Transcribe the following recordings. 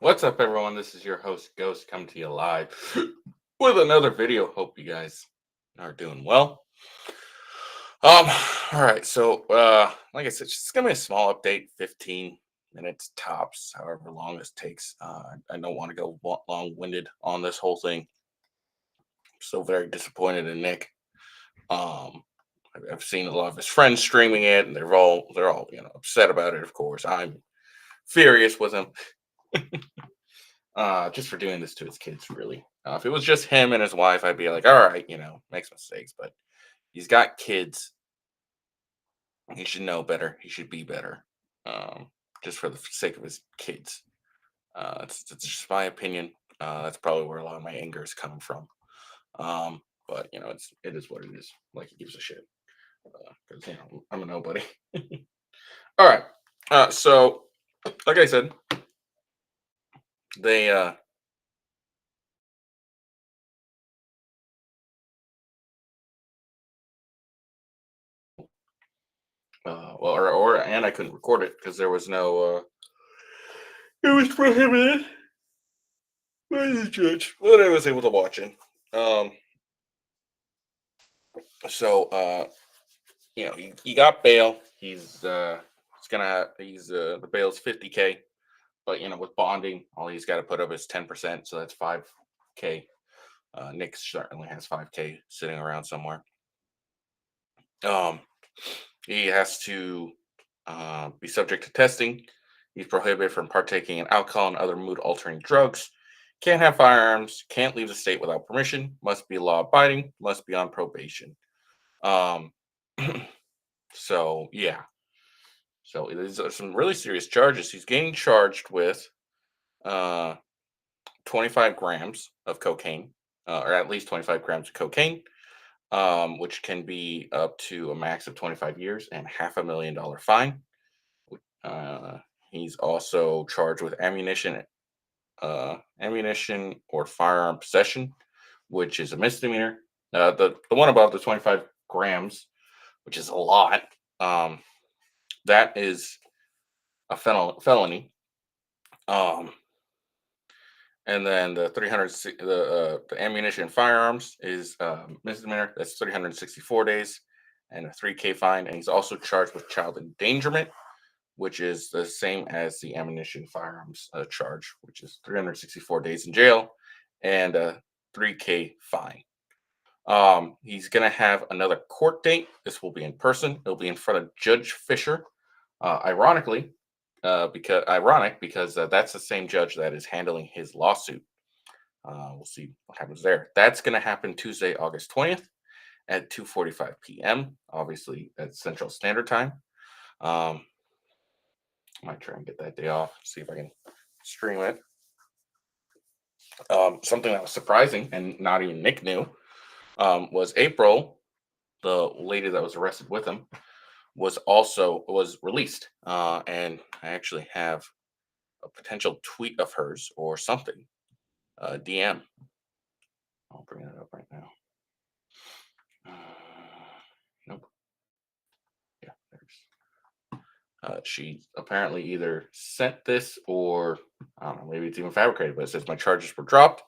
What's up, everyone? This is your host, Ghost, coming to you live with another video. Hope you guys are doing well. Um, all right, so like I said, it's just gonna be a small update, 15 minutes tops, however long this takes. I don't want to go long-winded on this whole thing. I'm still very disappointed in Nick. Um, I've seen a lot of his friends streaming it, and they're all upset about it. Of course, I'm furious with him. Just for doing this to his kids, really. If it was just him and his wife, I'd be like, all right, makes mistakes, but he's got kids. He should know better. He should be better. Um, just for the sake of his kids. It's just my opinion. That's probably where a lot of my anger is coming from. But it is what it is. Like he gives a shit because I'm a nobody. All right. So like I said, they and I couldn't record it because there was no. It was prohibited by the judge, but I was able to watch it. Um, so he got bail. The bail's 50K, but with bonding, all he's got to put up is 10%, so that's 5K. Nick certainly has 5K sitting around somewhere. Um, he has to be subject to testing. He's prohibited from partaking in alcohol and other mood altering drugs. Can't have firearms. Can't leave the state without permission. Must be law abiding. Must be on probation. Um, so yeah. So these are some really serious charges. He's getting charged with uh, 25 grams of cocaine, or at least 25 grams of cocaine, which can be up to a max of 25 years and $500,000 fine. Uh, he's also charged with ammunition or firearm possession, which is a misdemeanor. The one above the 25 grams, which is a lot, that is a felony. Um, and then the ammunition and firearms is misdemeanor. That's 364 days and a 3K fine. And he's also charged with child endangerment, which is the same as the ammunition firearms charge, which is 364 days in jail and a 3K fine. He's going to have another court date. This will be in person. It'll be in front of Judge Fisher. Because that's the same judge that is handling his lawsuit. We'll see what happens there. That's going to happen Tuesday, August 20th at 2:45 p.m. Obviously at Central Standard Time. I might try and get that day off. See if I can stream it. Something that was surprising and not even Nick knew was April, the lady that was arrested with him, was released, and I actually have a potential tweet of hers or something, DM. I'll bring it up right now. Nope. Yeah, she apparently either sent this or I don't know, maybe it's even fabricated, but it says my charges were dropped.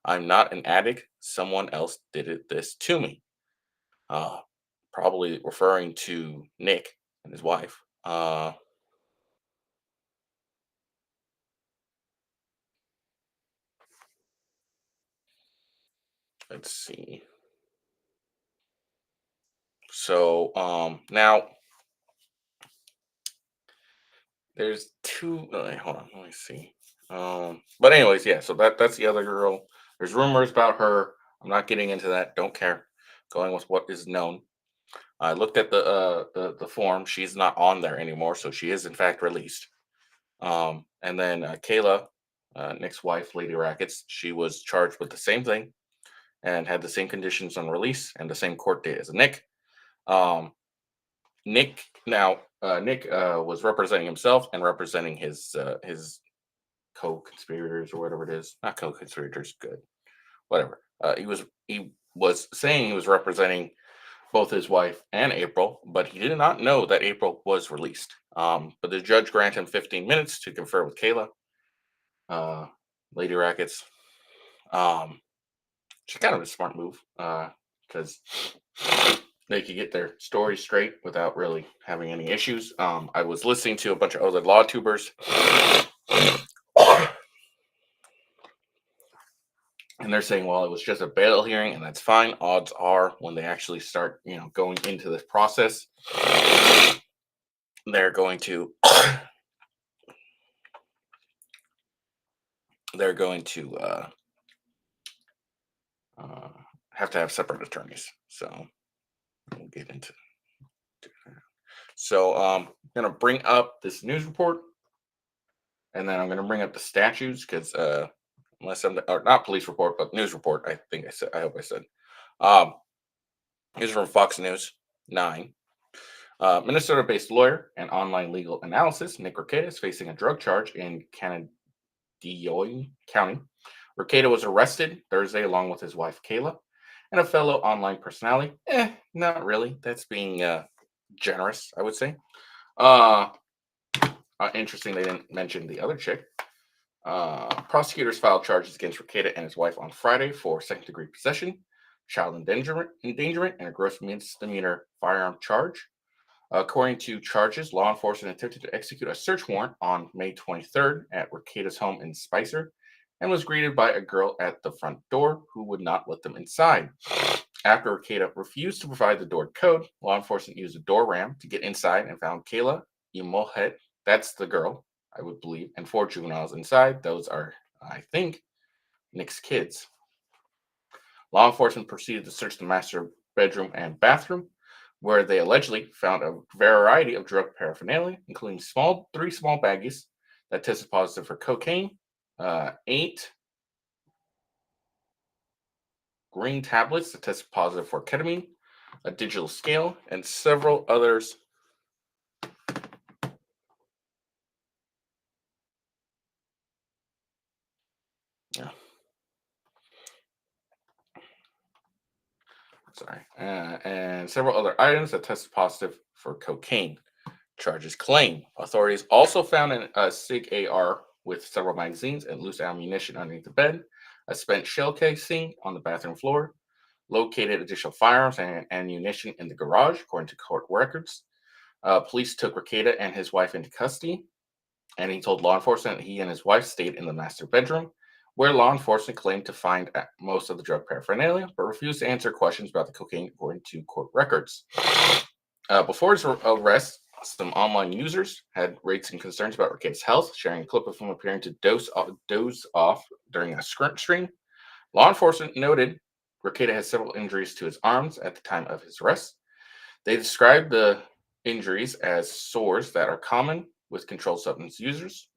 I'm not an addict. Someone else this to me. Uh, Probably referring to Nick and his wife. Let's see. So now there's two. Hold on, let me see. But anyways, yeah. So that's the other girl. There's rumors about her. I'm not getting into that. Don't care. Going with what is known. I looked at the form. She's not on there anymore, so she is in fact released. And then Kayla, Nick's wife, Lady Rackets, she was charged with the same thing and had the same conditions on release and the same court date as Nick. Um, Nick was representing himself and representing his co-conspirators or whatever it is. Not co-conspirators, good, whatever. He was saying he was representing both his wife and April, but he did not know that April was released. But the judge granted him 15 minutes to confer with Kayla. Lady Rackets. It's kind of a smart move because they could get their story straight without really having any issues. I was listening to a bunch of other law tubers, and they're saying, well, it was just a bail hearing, and that's fine. Odds are, when they actually start, going into this process, they're going to uh, have to have separate attorneys. So we'll get into that. So I'm going to bring up this news report, and then I'm going to bring up the statutes because unless I'm or not police report, but news report. I think I said. I hope I said. Um, this is from Fox News 9. Minnesota-based lawyer and online legal analysis Nick Rekieta is facing a drug charge in Canandaigua County. Rekieta was arrested Thursday along with his wife Kayla and a fellow online personality. Not really. That's being generous, I would say. Interesting, they didn't mention the other chick. Prosecutors filed charges against Rekieta and his wife on Friday for second-degree possession, child endangerment, and a gross misdemeanor firearm charge. According to charges, law enforcement attempted to execute a search warrant on May 23rd at Rekieta's home in Spicer and was greeted by a girl at the front door who would not let them inside. After Rekieta refused to provide the door code, law enforcement used a door ram to get inside and found Kayla Imohet, that's the girl, I would believe, and 4 juveniles inside. Those are, I think, Nick's kids. Law enforcement proceeded to search the master bedroom and bathroom, where they allegedly found a variety of drug paraphernalia, including 3 small baggies that tested positive for cocaine, 8 green tablets that tested positive for ketamine, a digital scale, and several others. And several other items that tested positive for cocaine. Charges claim authorities also found a SIG AR with several magazines and loose ammunition underneath the bed, a spent shell casing on the bathroom floor, located additional firearms and ammunition in the garage, according to court records. Police took Rekieta and his wife into custody, and he told law enforcement that he and his wife stayed in the master bedroom, where law enforcement claimed to find most of the drug paraphernalia, but refused to answer questions about the cocaine, according to court records. Before his arrest, some online users had raised some concerns about Rekieta's health, sharing a clip of him appearing to doze off during a sprint stream. Law enforcement noted Rekieta has several injuries to his arms at the time of his arrest. They described the injuries as sores that are common with controlled substance users.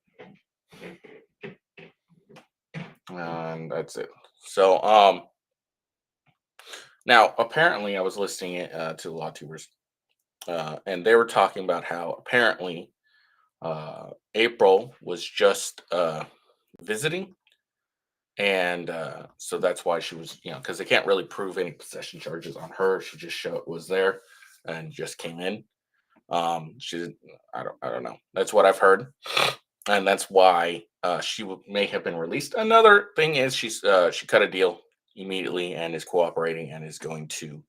And that's it. So, now apparently I was listening to a lot of tubers, and they were talking about how apparently April was just visiting, and so that's why she was, because they can't really prove any possession charges on her. She just was there and just came in. She didn't. I don't know. That's what I've heard, and that's why she may have been released. Another thing is she cut a deal immediately and is cooperating and is going to.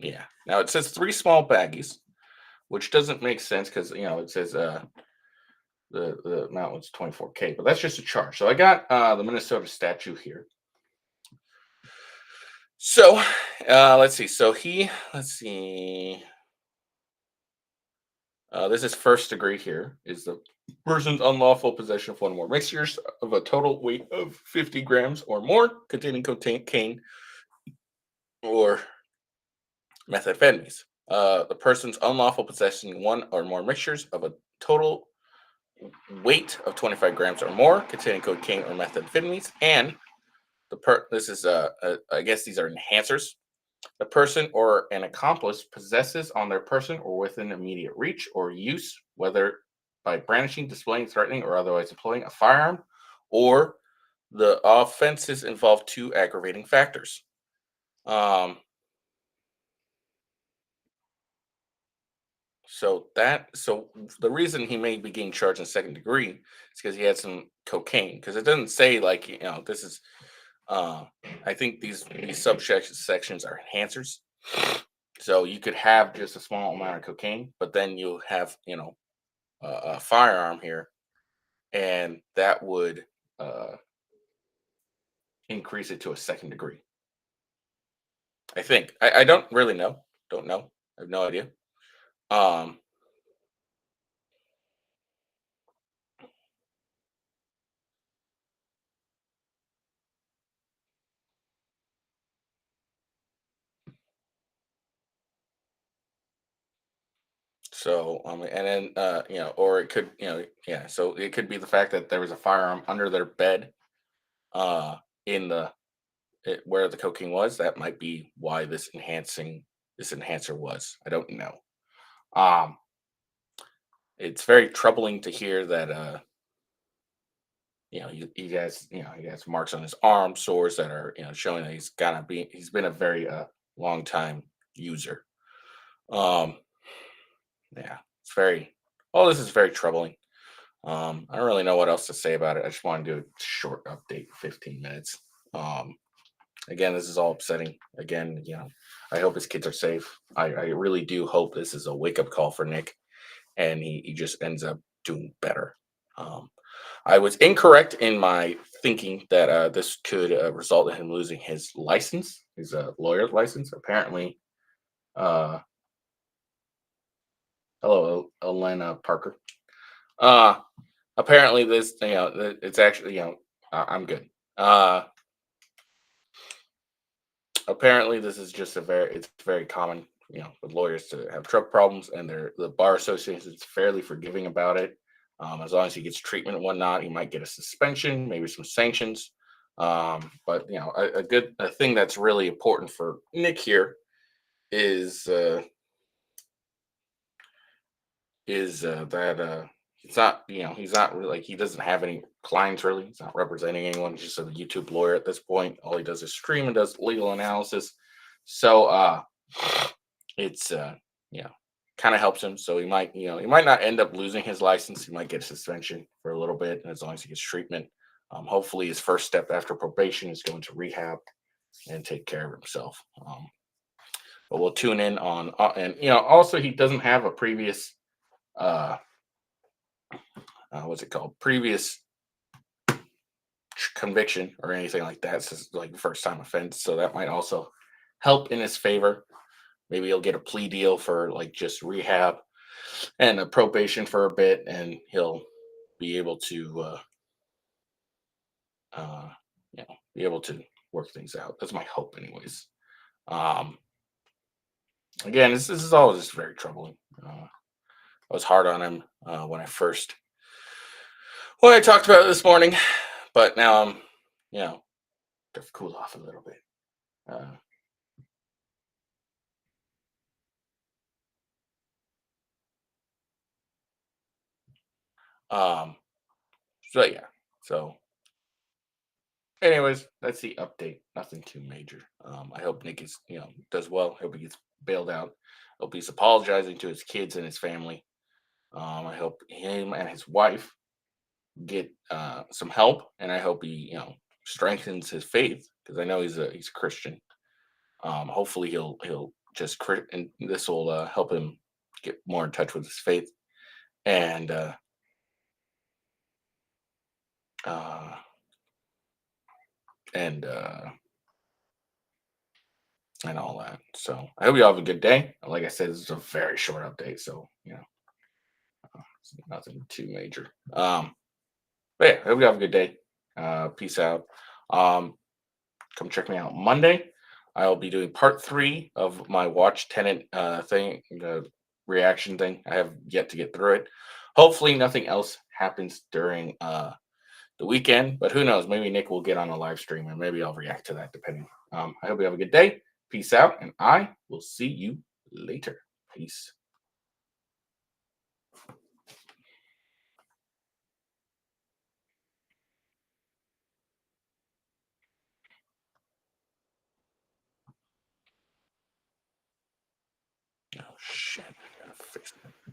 Yeah. Now it says 3 small baggies, which doesn't make sense because it says the amount was $24K, but that's just a charge. So I got the Minnesota statute here. So let's see. Let's see. This is first degree here. Is the person's unlawful possession of 1 or more mixtures of a total weight of 50 grams or more containing cocaine or methamphetamines. The person's unlawful possession 1 or more mixtures of a total weight of 25 grams or more containing cocaine or methamphetamines, and this is I guess these are enhancers. The person or an accomplice possesses on their person or within immediate reach or use, whether by brandishing, displaying, threatening, or otherwise employing a firearm, or the offenses involve 2 aggravating factors. So the reason he may be getting charged in second degree is because he had some cocaine. Because it doesn't say like this is. Uh, I think these sections are enhancers. So you could have just a small amount of cocaine, but then you have a firearm here, and that would uh, increase it to a second degree. I think. I don't really know. Don't know. I have no idea. Um, and then or it could yeah. So it could be the fact that there was a firearm under their bed, uh, in where the cocaine was. That might be why this enhancer was. I don't know. Um, it's very troubling to hear that he has marks on his arm, sores that are showing that he's been a very long time user. Um, yeah, it's very all this is very troubling. I don't really know what else to say about it. I just want to do a short update, 15 minutes. Um, Again, this is all upsetting. Again, I hope his kids are safe. I really do hope this is a wake up call for Nick, and he just ends up doing better. Um, I was incorrect in my thinking that this could result in him losing his license, his lawyer license. Apparently, uh, hello, Elena Parker. Uh, Apparently, it's actually, I'm good. Uh, Apparently, this is just it's very common, with lawyers to have drug problems, and the bar association is fairly forgiving about it. As long as he gets treatment and whatnot, he might get a suspension, maybe some sanctions. But a thing that's really important for Nick here is that he's not really, like, he doesn't have any clients really. He's not representing anyone. He's just a YouTube lawyer at this point. All he does is stream and does legal analysis. So it's kind of helps him. So he might not end up losing his license. He might get a suspension for a little bit, as long as he gets treatment. Hopefully, his first step after probation is going to rehab and take care of himself. But we'll tune in on, and also he doesn't have a previous uh, what's it called? Previous conviction or anything like that. It's just like first time offense, so that might also help in his favor. Maybe he'll get a plea deal for like just rehab and a probation for a bit, and he'll be able to uh, be able to work things out. That's my hope, anyways. Um, Again, this is all just very troubling. I was hard on him when I talked about it this morning, but now I'm to cool off a little bit. Uh, um, so yeah, so anyways, that's the update. Nothing too major. I hope Nick does well. I hope he gets bailed out. I hope he's apologizing to his kids and his family. I hope him and his wife get some help, and I hope he strengthens his faith, because I know he's a Christian. Hopefully he'll just and this will help him get more in touch with his faith, and uh, and uh, and all that. So I hope you all have a good day. Like I said, this is a very short update, so it's nothing too major. But yeah, I hope you have a good day. Peace out. Um, Come check me out Monday. I'll be doing part 3 of my Watch Tenant thing, the reaction thing. I have yet to get through it. Hopefully, nothing else happens during the weekend, but who knows? Maybe Nick will get on a live stream, and maybe I'll react to that depending. I hope you have a good day. Peace out, and I will see you later. Peace. Oh shit! I gotta fix it.